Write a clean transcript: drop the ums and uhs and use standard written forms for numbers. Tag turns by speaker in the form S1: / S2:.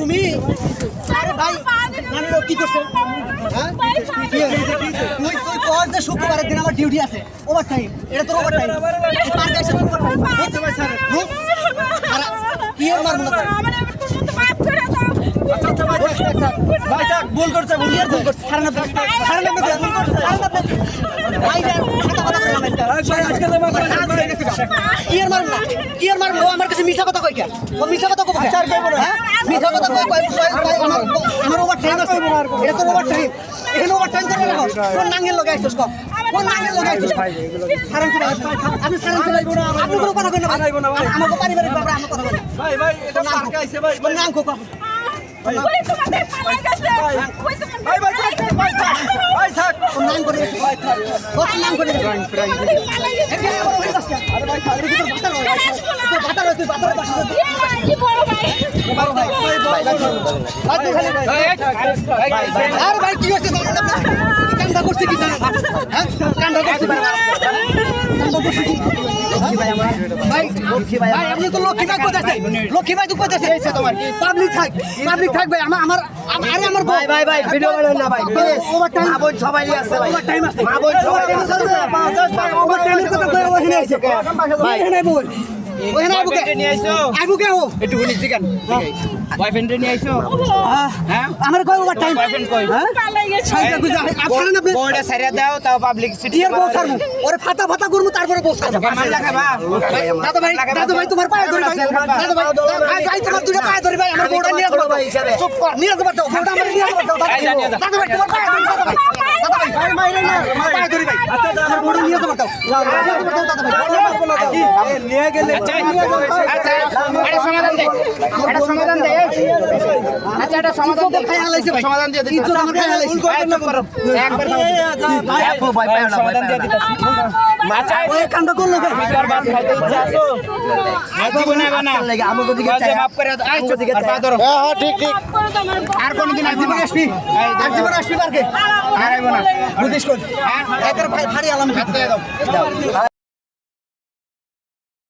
S1: তুমি আরে ভাই কি করছো তুই কর যে শুক্রবারের দিন আমার ডিউটি আছে ওভার টাইম এটা তোর ওভার টাইম পার গাইছে ওভার টাইম হচ্ছে ভাই স্যার আর কি এর মারবো না আচ্ছা ভাই ভাই তা ভুল করছে ভুল করছে ছাড়েন না ভুল করছে ভাই কথা বলা ভাই আজকে কি এর মারবো না কি এর মারবো আমার কাছে মিছা কথা কই কেন ও মিছা কথা কই চার কইবো না মিছা কথা কই আমার ওভার টাইম আছে এটা তো ওভার টাইম এখানে ওভার টাইম করবে না কোন নাঙ্গেল লাগাইছস কোন নাঙ্গেল লাগাইছস সারান চলে আমি সারান চলে আইবো না আপনি কোনো কথা কই না ভাই আমাকে পারিবারিক ব্যাপারে আমরা কথা বলি ভাই এটা পার্কে আইছে ভাই কোন নাম কো ভাই তোমাদের পালাই গেছে ভাই ভাই থাক কোন নাম করে ভাই থাক কোন নাম করে ফ্রাই আরে ভাই থাক এর ভিতর বাতা রয়েছে বাতার পাশে কি বড় ভাই আরে ভাই কি হচ্ছে কান্দা করছে কি জানেন হ্যাঁ কান্দা করছে ভাই আপনি তো লক্ষ্মী ভাই কোথায় লক্ষ্মী ভাই তো কোথায় তোমার পাবলিক থাক ভাই আমার আরে আমার ভাই ভিডিও বানান না ভাই ওভার টাইম আবন সবাই আছে ভাই ওভার টাইম আছে আবন সবাই আছে ওভার টাইমের কথা কই ওখানে আছে ভাই এখানে বল ওখানে আবুকে নিয়ে আইছো আবুকে ও একটু বলি চিকেন বয়ফ্রেন্ড নিয়ে আইছো হ্যাঁ আমার কই ওভার টাইম বয়ফ্রেন্ড কই হ্যাঁ পালাই গেছে আপনারা আপনি বড়টা সারিয়া দাও তাও পাবলিক সিটি এর বউ ছাড়মু ওরে ফাটা করমু তারপরে বউ ছাড়মু মান লাগাবা দাদু ভাই তোমার পায়ে ধরি ভাই দাদু ভাই তোমার দুটো পায়ে ধরি ভাই আমার বউটা নিয়ে যাও ভাই চুপ কর নিয়ে যাও বউটা আমার নিয়ে যাও দাদু ভাই তোমার পায়ে ধরি দাদু ভাই মাইরে না পায়ে ধরি ভাই আচ্ছা আমার বউটা নিয়ে যাও দাদু ভাই নিয়ে গেলে আচ্ছা আরে সমাধান দে আচ্ছা এটা সমাধান দে খাই হালাইছে ভাই সমাধান দিয়ে দিই ইজ্জত আমার খাই হালাইছে একবার ভাই সমাধান দিয়ে দিতেছি মাথা ওই কামটা করলো ভাই বাদ খাইতে ইচ্ছা আছে জীবনে বানা লাগে আমাকে দিকে চাই মাফ করে আইছো দিকে পা ধরো হ্যাঁ ঠিক আর কোনদিন জীবন আসবি পারকে আর আইবো না বুঝিস কোন একবার ভাই ভারী আলাম হাত দিয়ে দাও